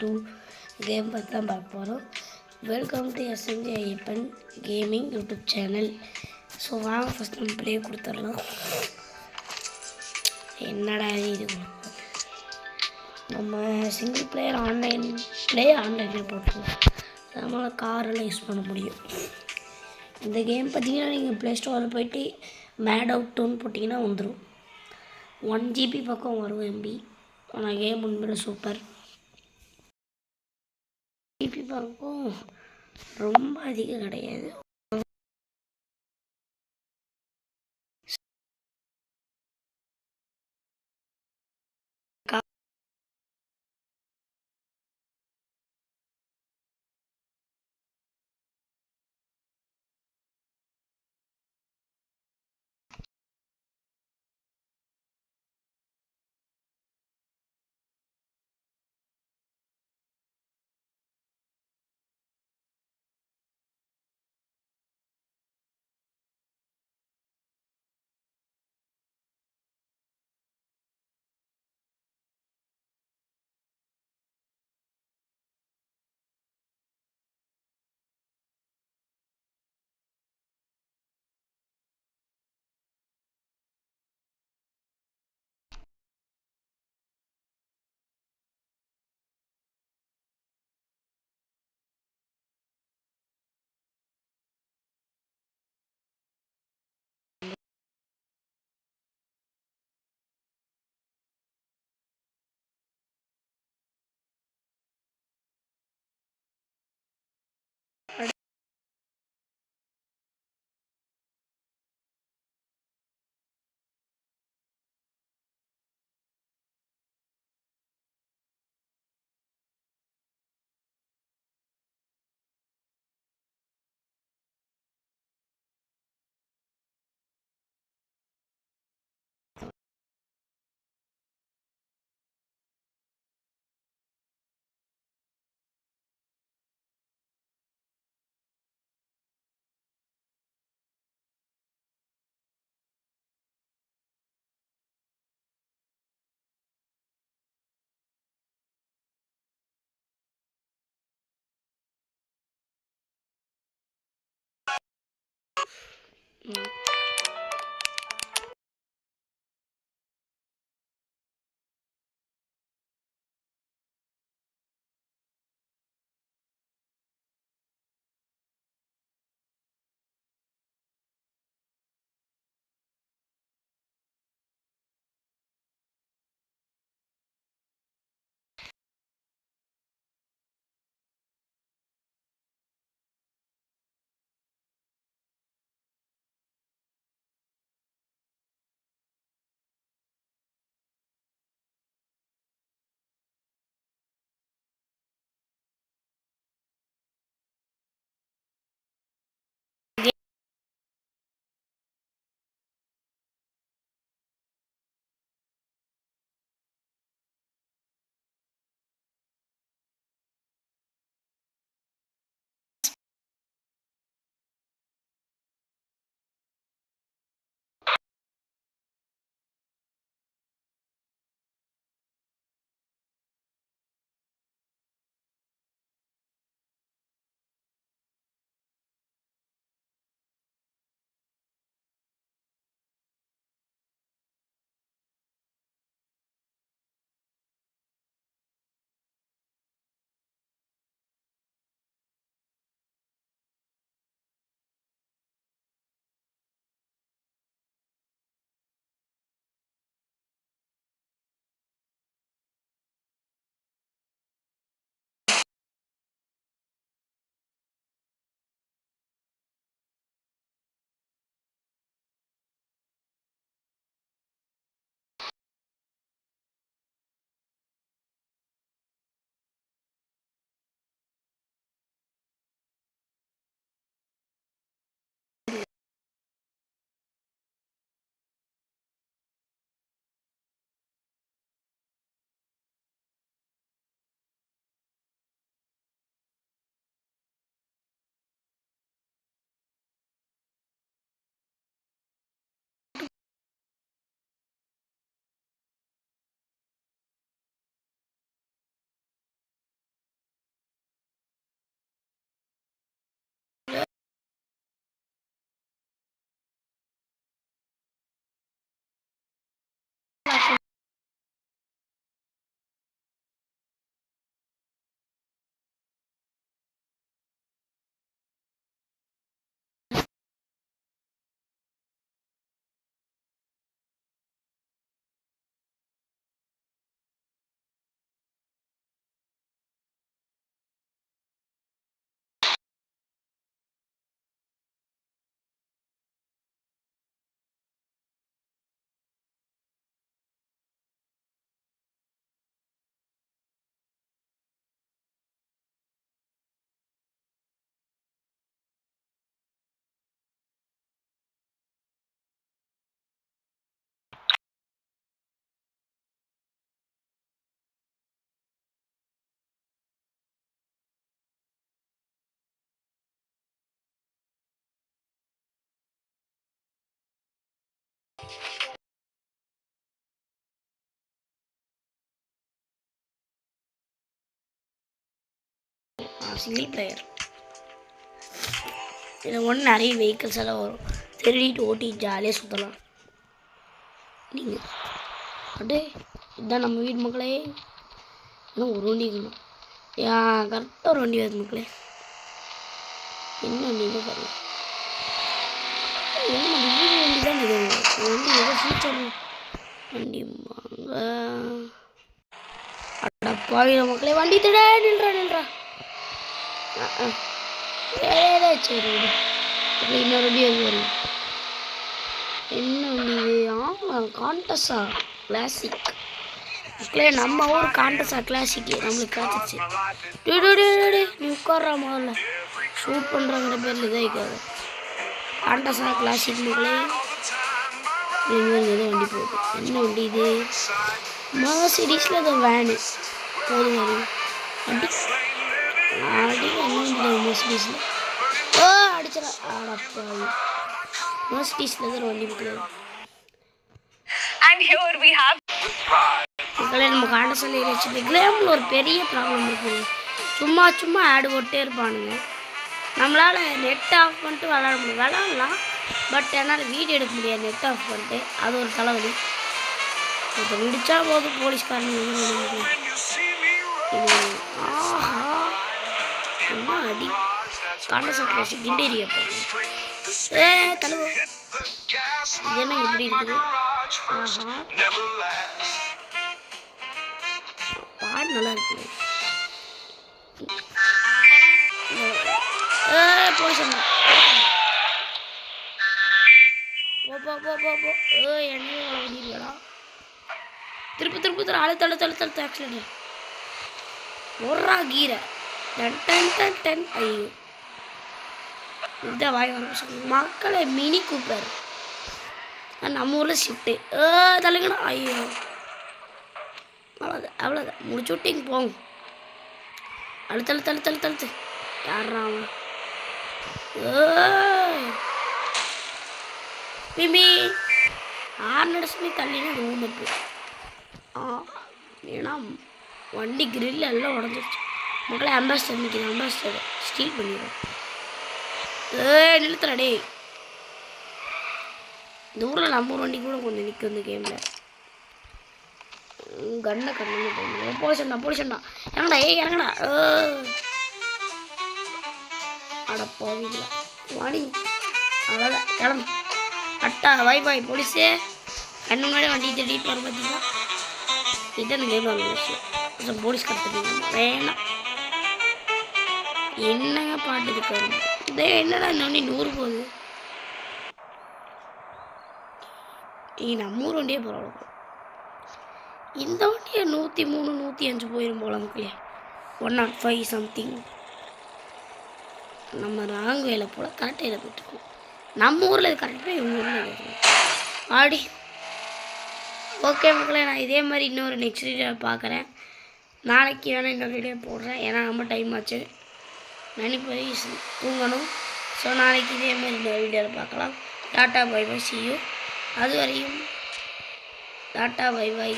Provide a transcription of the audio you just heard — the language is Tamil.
2 கேம் பற்றி தான் பார்க்க போகிறோம். Welcome to SMG Ayyappan gaming YouTube channel. So வாங்க ஃபஸ்ட் நம்ம ப்ளே கொடுத்துடலாம். என்னடா இது, நம்ம சிங்கிள் பிளேயர் ஆன்லைனில் போட்டுருவோம். அதனால் காரெல்லாம் யூஸ் பண்ண முடியும். இந்த கேம் பார்த்தீங்கன்னா நீங்கள் ப்ளே ஸ்டோரில் போய்ட்டு மேட் அவுட் 2ன்னு போட்டிங்கன்னா வந்துடும். 1 GB பக்கம் வரும் எம்பி. ஆனால் கேம் உண்மையில சூப்பர். ஜிபி பக்கம் ரொம்ப அதிகம் கிடையாது. Single player. இதில் ஒன்று நிறைய வெஹிக்கிள்ஸ் எல்லாம் வரும், திருடிட்டு ஓட்டி ஜாலியாக சுற்றலாம். நீங்கள் அப்படியே இதுதான் நம்ம வீட்டு மக்களே. இன்னும் ஒரு வண்டி இருக்கணும். கரெக்டாக ஒரு வண்டி வருது மக்களே. என்ன வண்டின்னு பாருங்க. வண்டி தான் இது வண்டி ஏதோ ஃபியூச்சர் வண்டி வாங்க. அடப்பாவில மக்களே, வண்டி திட நின்றா. சரி இன்னொரு வண்டி வரும். என்ன வண்டி இது? ஆமாம், காண்டஸா கிளாசிக் மக்களே. நம்ம ஊர் காண்டஸா கிளாசிக்கு நம்மளுக்கு காத்துச்சு. நீ உட்கார்றா முதல்ல. ஷூட் பண்ணுறாங்கிற பேரில் இதாகிக்காது. காண்டஸா கிளாசிக் மக்களே. ஏதோ வண்டி போகுது. என்ன வண்டி இது? மர்சிடிஸில் ஏதோ வேனு போதும் வண்டி. அடி என்ன மர்சிடிஸில் அடிச்சிடா. ஆடப்பா, மர்சிடிஸில் ஏதோ வண்டி மக்களே. மக்களே நம்ம காண்டஸில் வச்சுட்டு கேமில் ஒரு பெரிய ப்ராப்ளம் இருக்குது. சும்மா ஆடு போட்டே இருப்பானுங்க. நம்மளால் நெட் ஆஃப் பண்ணிட்டு விளாட முடியும். விளாட்லாம், பட் என்னால் வீடியோ எடுக்க முடியாது நெட் ஆஃப் பண்ணிட்டு. அது ஒரு தலைவலி. இப்போ முடிச்சா போதும் போலீஸ்காரங்க. ஆஹா, என்ன அடி! காண்டஸா கிண்டேரியா தலைவர். இது என்ன எப்படி இருக்குது? ஆஹா, பாடு நல்லா இருக்கு. போலீஸ் போ என்ன திருப்பி தள்ளு ஆக்சிடென்ட். ஒரா கீரை டன். ஐயோ, இதான் வாய் வர மக்களை. மினி கூப்பர் நம்ம ஊரில் ஷிஃப்ட்டு. தள்ளுங்கண்ணா. ஐயோ, அவ்வளோதான் முடிச்சு விட்டிங்க போங்க. தள்ளு யாரா அவன்? பிபி ஆர்னடஸ்மி தள்ளினா ரூம் இருக்கு. ஏன்னா வண்டி கிரில் எல்லாம் உடஞ்சிருச்சு மக்களே. அம்பாஸ்டர் நிற்கிது. அம்பாஸ்டர் ஸ்டீல் பண்ணிடுவோம். நிறுத்துறா டே. இந்த ஊரில் நம்ம ஊர் வண்டி கூட கொஞ்சம் நிற்கும் இந்த கேமில். கண்ணை போலீஸ்ண்ணா இறங்கடா. இறங்கடா. அட போவீங்களா வாடி. அவ்வளோதான் கிளம்பு. அட்டா வாய் போலீஸே. கண்ணு முன்னாடி வண்டி தேடிட்டு வர பார்த்தீங்களா? இதுதான் கேம் விஷயம். போலீஸ் கற்றுக்கீங்க வேணாம். என்னங்க பாட்டு இருக்காரு? இதே என்னடா இந்த வண்டி 100 போகுது. நம்ம ஊர் வண்டியே பரவாயில்ல. இந்த வண்டியை 103 105 போயிடும் போல மக்களே. 105 சம்திங். நம்ம ராங் வேலை போல் கரெக்டாக போயிட்டுருக்கோம். நம்ம ஊரில் இது கரெக்டாக இவங்க ஊரில் ஆடி. ஓகே மக்களே, நான் இதே மாதிரி இன்னொரு நெக்ஸ்ட் வீடியோ பார்க்குறேன். நாளைக்கு வேணால் இன்னொரு வீடியோ போடுறேன். ஏன்னா ரொம்ப டைம் ஆச்சு. நான் போய் தூங்கணும். ஸோ நாளைக்கு இதே மாதிரி இன்னொரு வீடியோவில் பார்க்கலாம். டாட்டா பை பை, see you. அது வரையும் டாட்டா பை பை.